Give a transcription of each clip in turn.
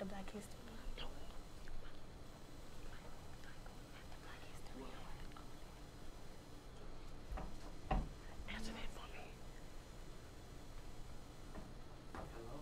the Black History. Answer that for me. Hello?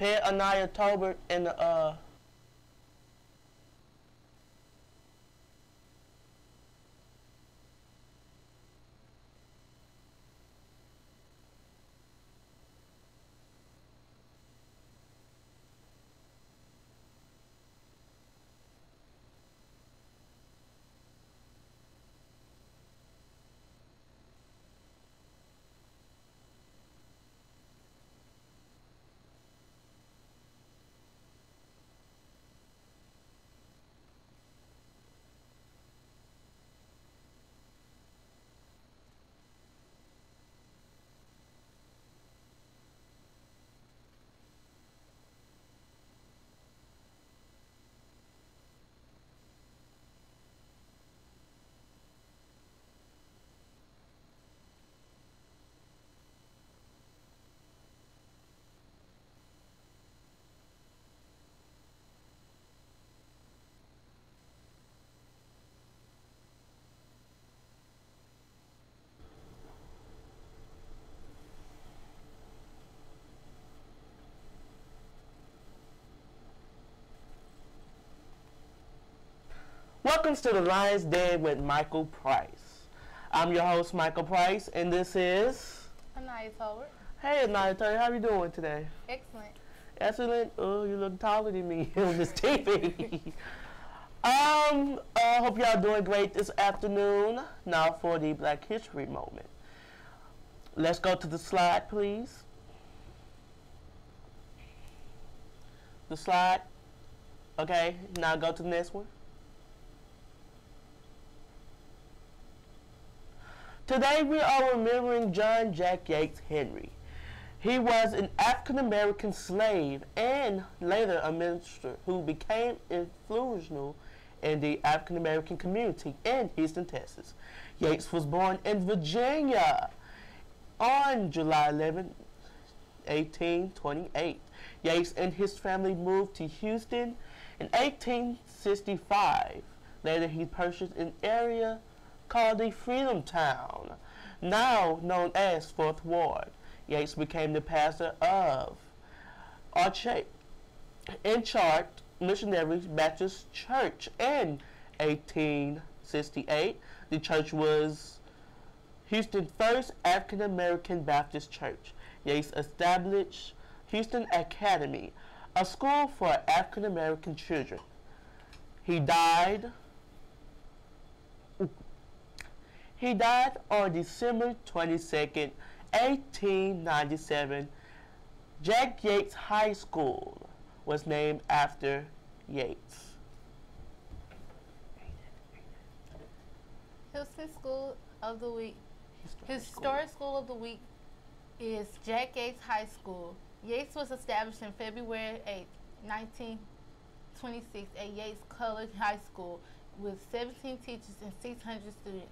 Pet Anaya Tolbert in the Welcome to the Lions Den with Michael Price. I'm your host, Michael Price, and this is Anaya Tolbert. Hey Anaya, how you doing today? Excellent. Excellent. Oh, you look taller than me on this TV. Hope y'all doing great this afternoon. Now for the Black History moment. Let's go to the slide, please. The slide. Okay, now go to the next one. Today we are remembering John Jack Yates Henry. He was an African-American slave and later a minister who became influential in the African-American community in Houston, Texas. Yates was born in Virginia on July 11, 1828. Yates and his family moved to Houston in 1865. Later he purchased an area called the Freedom Town, now known as Fourth Ward. Yates became the pastor of in Chart Missionary Baptist Church in 1868. The church was Houston's first African American Baptist church. Yates established Houston Academy, a school for African American children. He died on December 22nd, 1897. Jack Yates High School was named after Yates. Houston School of the Week. Historic School of the Week is Jack Yates High School. Yates was established on February 8, 1926 at Yates Colored High School with 17 teachers and 600 students.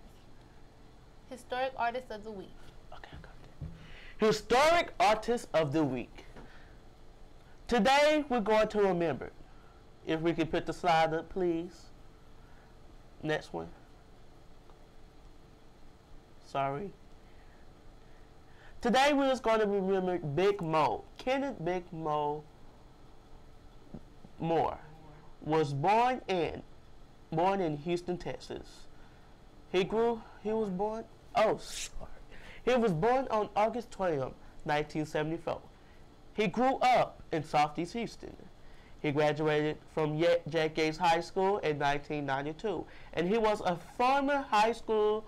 Historic Artist of the Week. Okay, I got that. Historic Artist of the Week. Today we're going to remember. If we could put the slide up, please. Next one. Sorry. Today we're just going to remember Big Mo. Kenneth Big Mo Moore was born in Houston, Texas. He was born on August 12, 1974. He grew up in Southeast Houston. He graduated from Jack Yates High School in 1992, and he was a former high school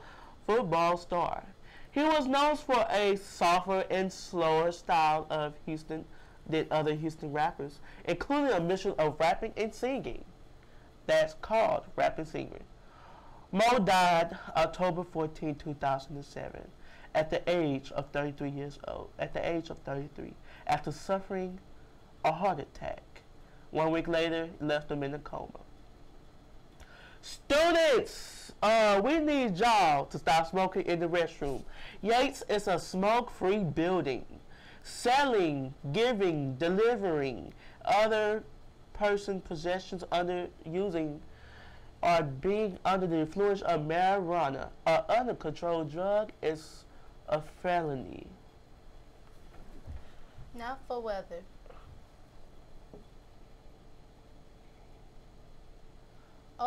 football star. He was known for a softer and slower style of Houston than other Houston rappers, including a mixture of rapping and singing. That's called rap and singing. Mo died October 14, 2007, at the age of 33 years old. After suffering a heart attack. 1 week later, left him in a coma. Students, we need y'all to stop smoking in the restroom. Yates is a smoke-free building. Selling, giving, delivering other person possessions under using or being under the influence of marijuana or other controlled drug is a felony. Now for weather.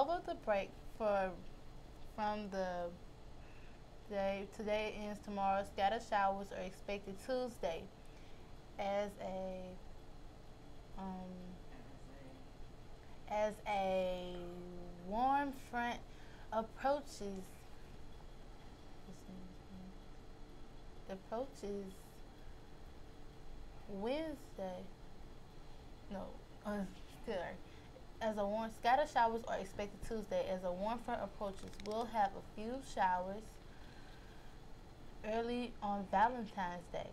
over the break from the day today ends tomorrow, scattered showers are expected Tuesday as um, a warm front approaches Wednesday. No, still. As a warm scattered showers are expected Tuesday. As a warm front approaches, we'll have a few showers early on Valentine's Day.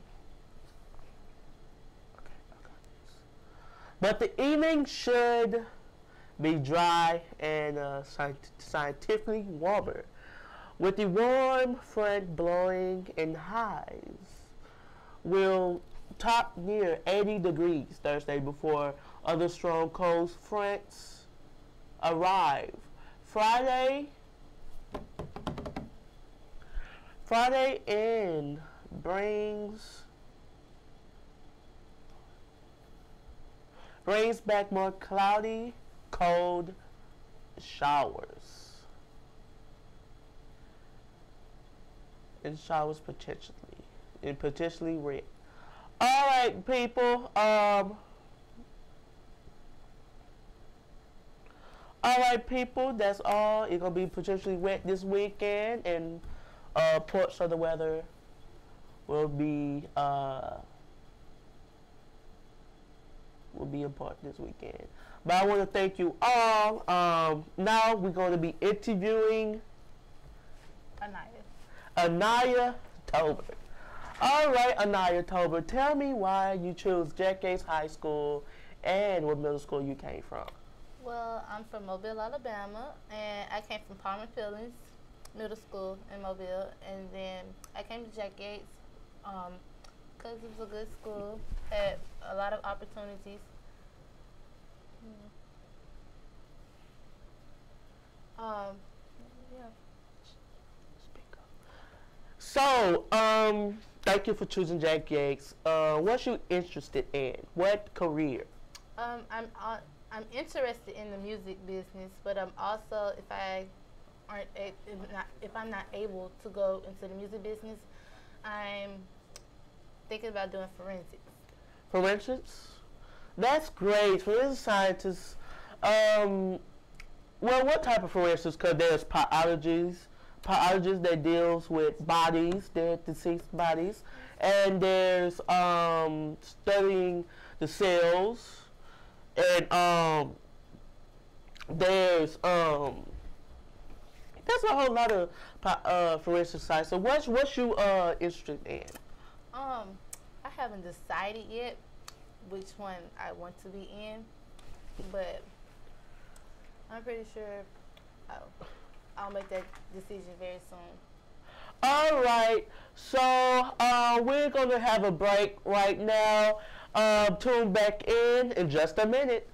But the evening should be dry and scientifically warmer, with the warm front blowing and highs will top near 80 degrees Thursday before other strong cold fronts arrive. Friday in brings back more cloudy, cold showers. And showers potentially red. All right, people. That's all. It's gonna be potentially wet this weekend, and parts of the weather will be important this weekend. But I want to thank you all. Now we're going to be interviewing Anaya Tolbert. All right, Anaya Tolbert, tell me why you chose Jack Yates High School and what middle school you came from. Well, I'm from Mobile, Alabama, and I came from Palmer Fillings Middle School in Mobile, and then I came to Jack Yates because it was a good school, had a lot of opportunities. Yeah. So, thank you for choosing Jack Yates. What you interested in? What career? I'm interested in the music business, but I'm also if I'm not able to go into the music business, I'm thinking about doing forensics. Forensics? That's great. Forensic scientists. Well, what type of forensics? Because there's pathologists that deals with bodies, dead, deceased bodies, and there's studying the cells, and there's a whole lot of forensic science. So what's you interested in? I haven't decided yet which one I want to be in, but I'm pretty sure I'll make that decision very soon. All right, so we're going to have a break right now. Tune back in just a minute.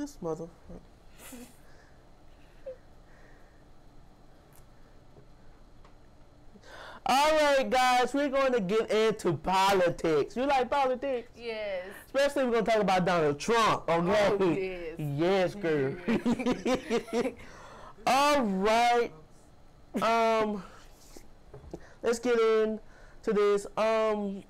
This mother. All right, guys, we're going to get into politics. You like politics? Yes. Especially we're going to talk about Donald Trump, okay? Oh, yes. Yes, girl. All right. Let's get into this. Donald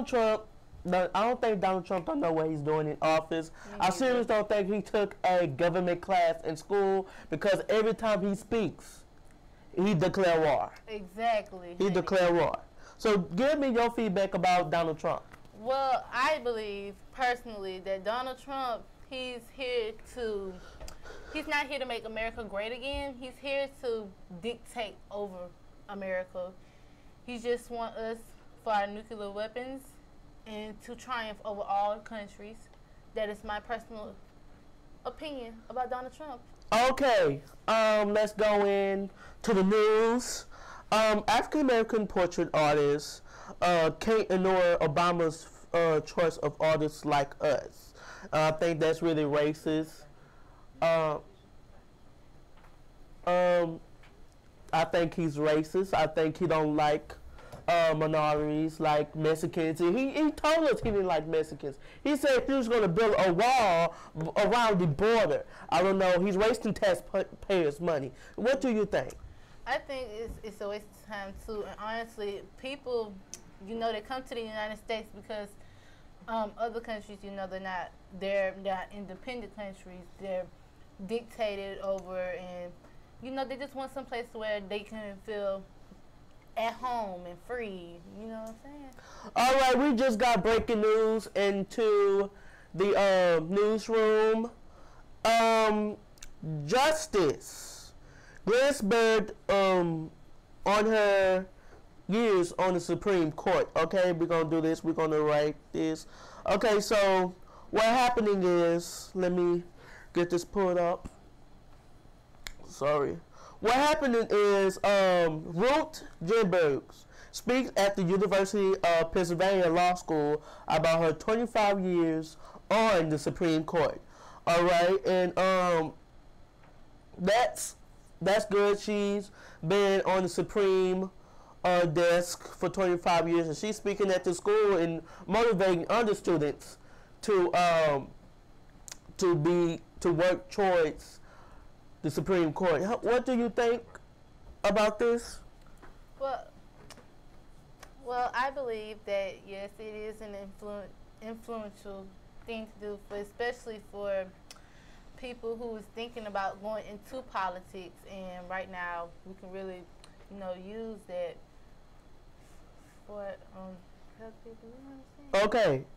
Trump, I don't think Donald Trump don't know what he's doing in office. I seriously don't think he took a government class in school, because every time he speaks, he declare war. Exactly. He declare war. So give me your feedback about Donald Trump. Well, I believe personally that Donald Trump, he's not here to make America great again. He's here to dictate over America. He just wants us for our nuclear weapons and to triumph over all countries. That is my personal opinion about Donald Trump. Okay, let's go in to the news. African American portrait artist can't ignore Obama's choice of artists like us. I think that's really racist. I think he's racist. I think he don't like minorities, like Mexicans. And he told us he didn't like Mexicans. He said he was going to build a wall around the border. I don't know. He's wasting taxpayers' money. What do you think? I think it's a waste of time too. And honestly, people, they come to the United States because other countries, they're not independent countries. They're dictated over, and they just want some place where they can feel at home and free. You know what I'm saying? All right, we just got breaking news into the newsroom. Justice Ginsburg, on her years on the Supreme Court. Okay, we're gonna do this. We're gonna write this. Okay, so what happening is, let me get this pulled up. Sorry. What happening is Ruth Ginsburg speaks at the University of Pennsylvania Law School about her 25 years on the Supreme Court. All right, and that's good. She's been on the Supreme desk for 25 years, and she's speaking at the school and motivating other students to work towards the Supreme Court. What do you think about this? Well, I believe that yes, it is an influential thing to do, especially for people who is thinking about going into politics. And right now, we can really, use that for help people. You know what I'm saying? Okay.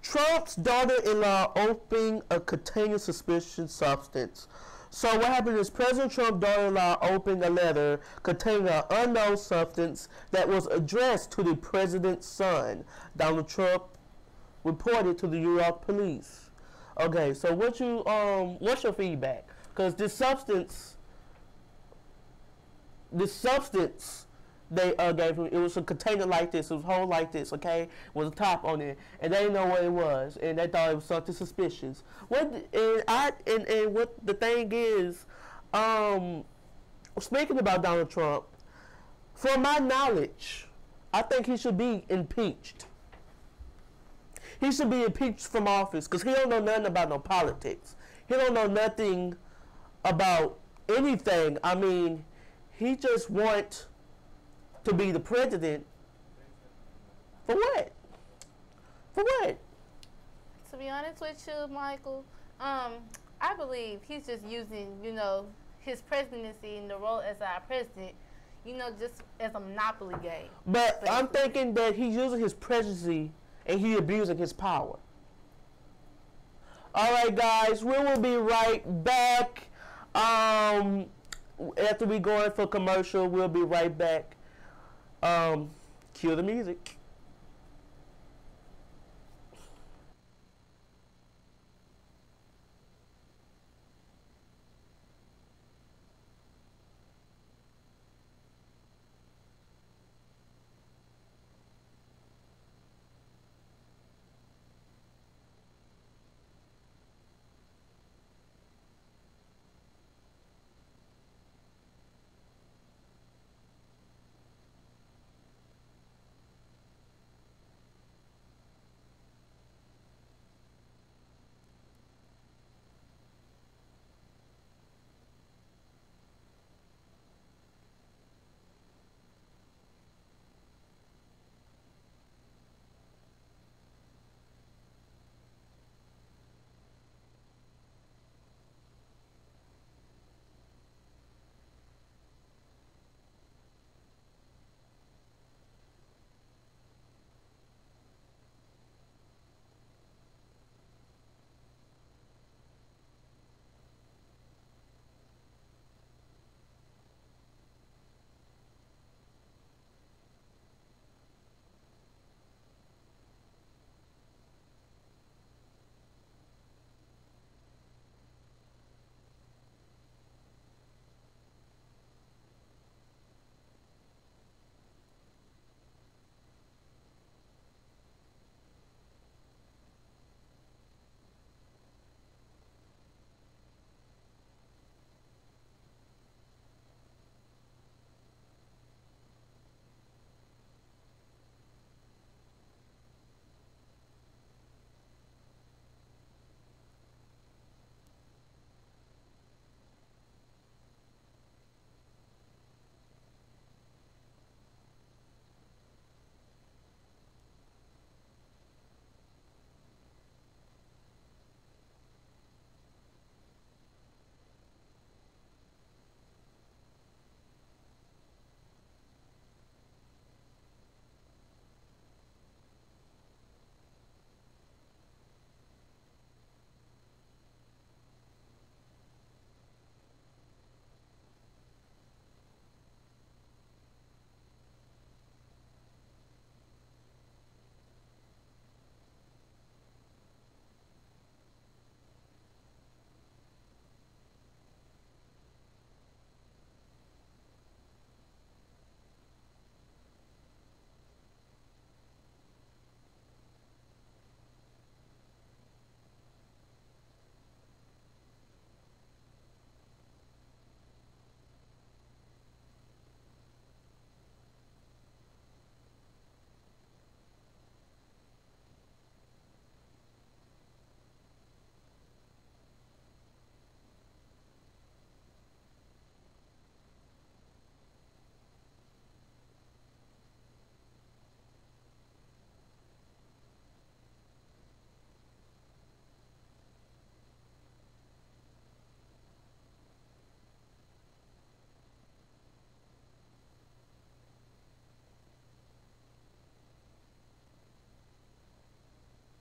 Trump's daughter-in-law opened a container suspicious substance. So what happened is President Trump's daughter-in-law opened a letter containing an unknown substance that was addressed to the president's son. Donald Trump reported to the New York police. Okay, so what's your feedback? Because this substance they gave him, it was a container like this, it was a hole like this, okay, with a top on it, and they didn't know what it was, and they thought it was something suspicious. What the thing is, speaking about Donald Trump, from my knowledge, I think he should be impeached. He should be impeached from office because he don't know nothing about no politics. He don't know nothing about anything. I mean, he just want to be the president. For what? For what? To be honest with you, Michael, I believe he's just using, his presidency and the role as our president, just as a monopoly game. But basically, I'm thinking that he's using his presidency and he's abusing his power. All right, guys, we will be right back. After we go in for commercial, we'll be right back. Cue the music.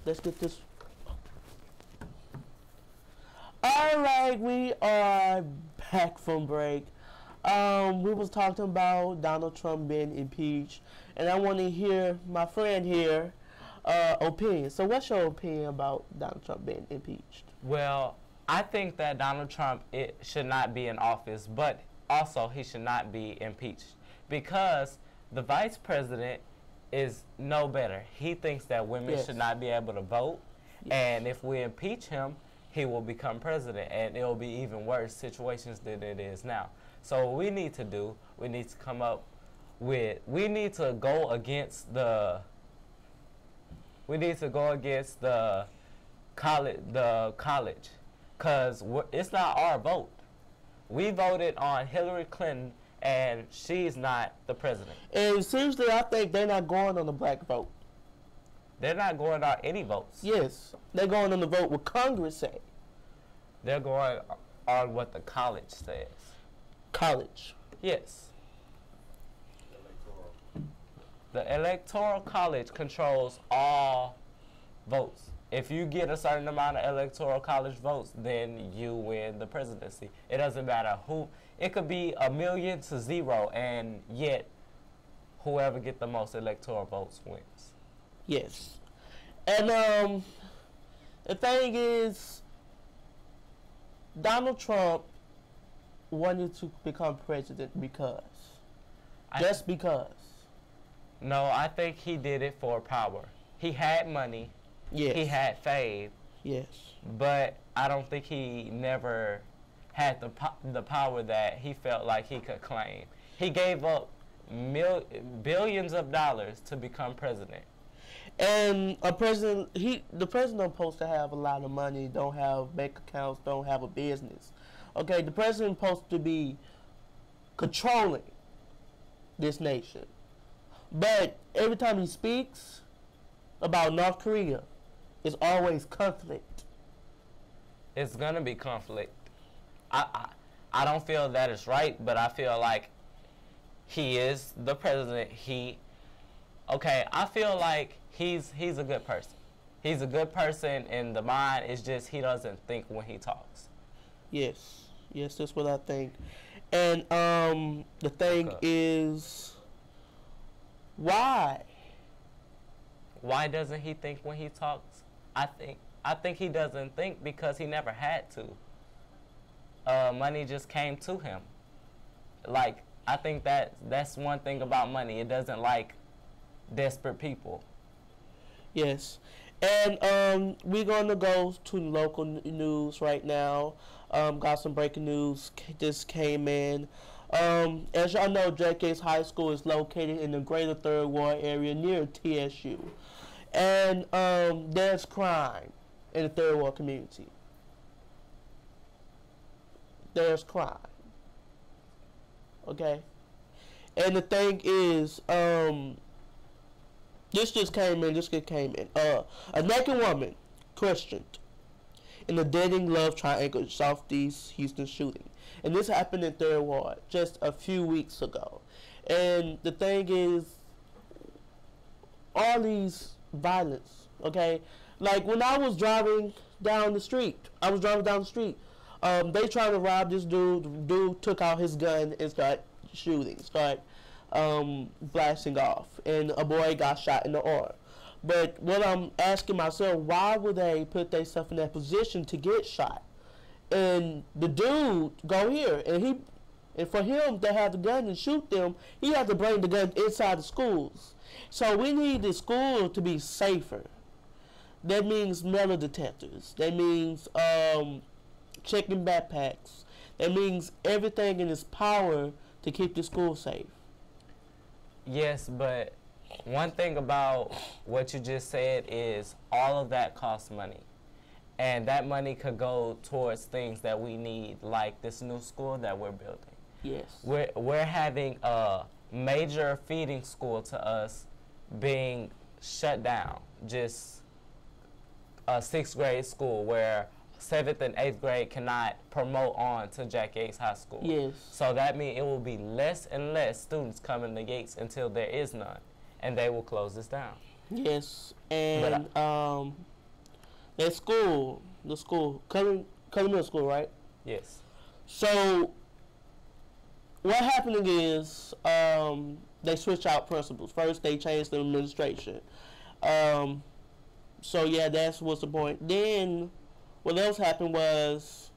Let's get this. All right, we are back from break. We was talking about Donald Trump being impeached, and I want to hear my friend here opinion. So what's your opinion about Donald Trump being impeached? Well, I think that Donald Trump should not be in office, but also he should not be impeached because the vice president is no better. He thinks that women should not be able to vote, and if we impeach him, he will become president, and it will be even worse situations than it is now. So what we need to do, we need to come up with, we need to go against the college, because it's not our vote. We voted on Hillary Clinton, and she's not the president. And seriously, I think they're not going on the black vote. They're not going on any votes. Yes, they're going on the vote what Congress say. They're going on what the college says. College. Yes. The Electoral College controls all votes. If you get a certain amount of Electoral College votes, then you win the presidency. It doesn't matter who. It could be 1,000,000 to 0, and yet whoever get the most Electoral votes wins. Yes. And the thing is, Donald Trump wanted to become president because. Just because. No, I think he did it for power. He had money. Yes. He had fame. Yes. But I don't think he never had the power that he felt like he could claim. He gave up billions of dollars to become president. And the president supposed to have a lot of money, don't have bank accounts, don't have a business. Okay, the president supposed to be controlling this nation. But every time he speaks about North Korea, it's always conflict. It's gonna be conflict. I don't feel that it's right, but I feel like he is the president. I feel like he's a good person. He's a good person in the mind. It's just he doesn't think when he talks. Yes. Yes, that's what I think. And the thing is, why? Why doesn't he think when he talks? I think he doesn't think because he never had to. Money just came to him. Like, I think that's one thing about money. It doesn't like desperate people. Yes. And we're going to go to local news right now. Got some breaking news just came in. As y'all know, Jack Yates High School is located in the greater Third Ward area near TSU. And there's crime in the Third Ward community. There's crime. Okay? And the thing is, this just came in. A naked woman questioned in the dating love triangle Southeast Houston shooting. And this happened in Third Ward just a few weeks ago. And the thing is, all these violence, okay? Like when I was driving down the street, they tried to rob this dude. Dude took out his gun and started shooting, blasting off. And a boy got shot in the arm. But what I'm asking myself, why would they put themselves in that position to get shot? And the dude go here, and for him to have the gun and shoot them, he had to bring the gun inside the schools. So we need the school to be safer. That means metal detectors. That means checking backpacks. That means everything in its power to keep the school safe. Yes, but one thing about what you just said is all of that costs money. And that money could go towards things that we need, like this new school that we're building. Yes. We're having a major feeding school to us being shut down. Just a 6th grade school where 7th and 8th grade cannot promote on to Jack Yates High School. Yes. So that means it will be less and less students coming to Yates until there is none, and they will close this down. Yes, and That school, the school, Cullen Middle School, right? Yes. So what happening is they switch out principals. First, they changed the administration. Um, so yeah, that's what's the point. Then what else happened was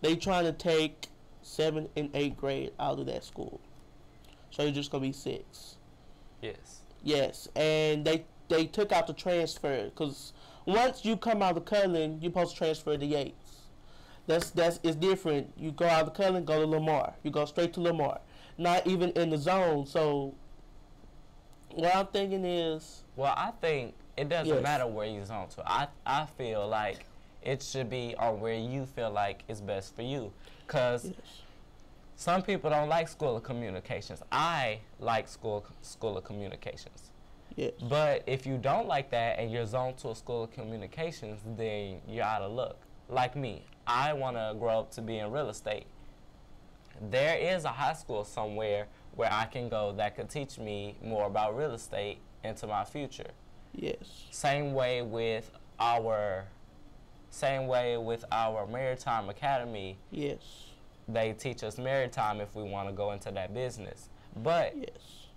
they trying to take 7th and 8th grade out of that school. So it's just gonna be 6. Yes. Yes, and they took out the transfer because once you come out of Cullen, you're supposed to transfer to Yates. That's it's different. You go out of Cullen, go to Lamar. You go straight to Lamar. Not even in the zone. So what I'm thinking is, Well, I think it doesn't Yes. matter where you're on to. I feel like it should be on where you feel like it's best for you. Because yes, some people don't like School of Communications. I like School of Communications. yes, But if you don't like that and you're zoned to a School of Communications, then you're out of luck. Like me, I want to grow up to be in real estate. There is a high school somewhere where I can go that could teach me more about real estate into my future. yes, Same way with our Maritime Academy. yes, They teach us maritime if we want to go into that business. But yes.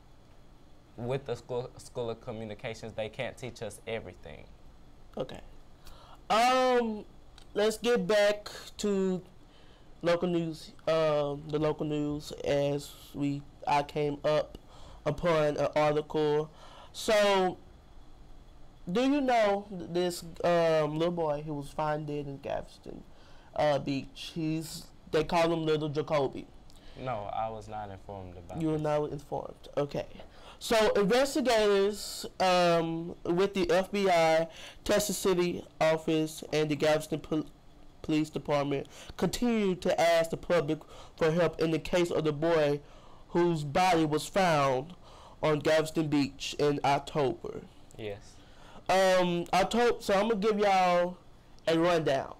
with the school of Communications, they can't teach us everything. Okay. Let's get back to local news. The local news as I came up upon an article. So, do you know this little boy who was found dead in Galveston Beach? They call him Little Jacoby. No, I was not informed about You were this. not informed. Okay. So investigators with the FBI, Texas City office, and the Galveston Police Department continue to ask the public for help in the case of the boy whose body was found on Galveston Beach in October. Yes. So I'm gonna give y'all a rundown,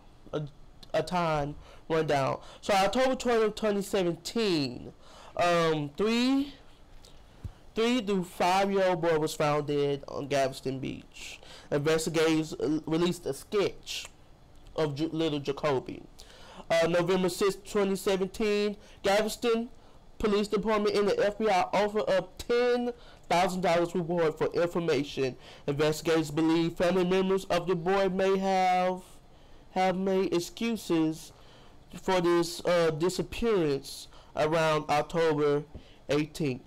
a time rundown. So October 20th, 2017, 3 to 5-year-old boy was found dead on Galveston Beach. Investigators released a sketch of little Jacoby. November 6, 2017, Galveston Police Department and the FBI offer up $10,000 reward for information. Investigators believe family members of the boy may have made excuses for this disappearance around October 18th.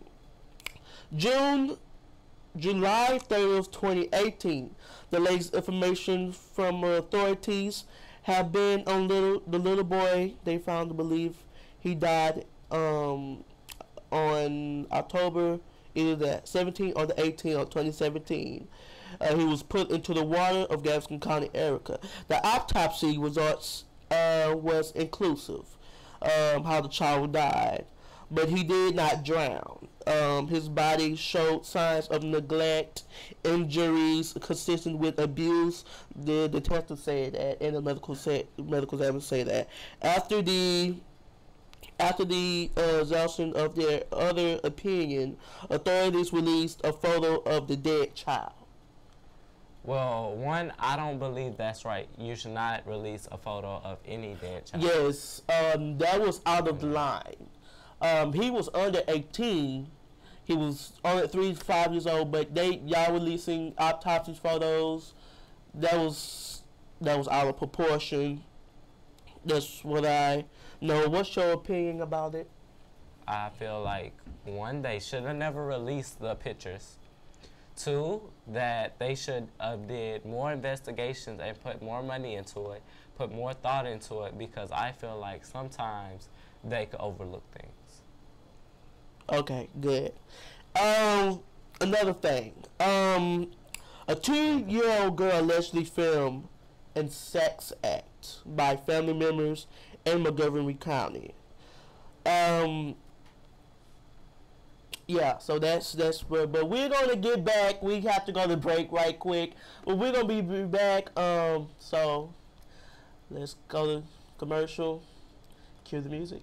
July 30th, 2018, the latest information from authorities have been on the little boy. They found to believe he died on October either the 17th or the 18th of 2017. He was put into the water of Galveston County, Erica. The autopsy results was inclusive, how the child died, but he did not drown. His body showed signs of neglect, injuries consistent with abuse. The detective said that, and the medical examiner said that. After the exhaustion of their other opinion, authorities released a photo of the dead child. Well, one, I don't believe that's right. You should not release a photo of any dead child. Yes, that was out of the line. He was under 18. He was only 3 to 5 years old, but y'all releasing autopsy photos. That was out of proportion. That's what I know. What's your opinion about it? I feel like, one, they should have never released the pictures. 2, that they should have did more investigations and put more money into it, put more thought into it, because I feel like sometimes they could overlook things. Okay, good. Another thing. A 2-year-old girl allegedly filmed in sex act by family members in Montgomery County. Yeah, so that's where, but we're gonna get back. We have to go to break right quick, but we're gonna be back. So let's go to commercial. Cue the music.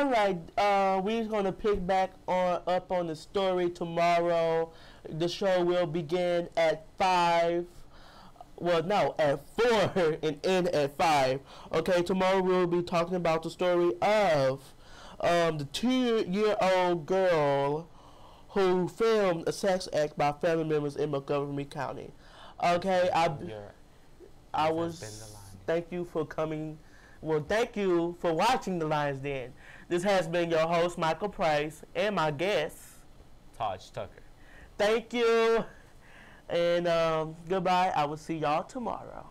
All right, we're gonna pick back up on the story tomorrow. The show will begin at 5. Well, no, at 4 and end at 5. Okay, tomorrow we'll be talking about the story of the 2-year-old girl who filmed a sex act by family members in Montgomery County. Okay, I was. Thank you for coming. Well, thank you for watching The Lions Den. This has been your host, Michael Price, and my guest, Taj Tucker. Thank you, and goodbye. I will see y'all tomorrow.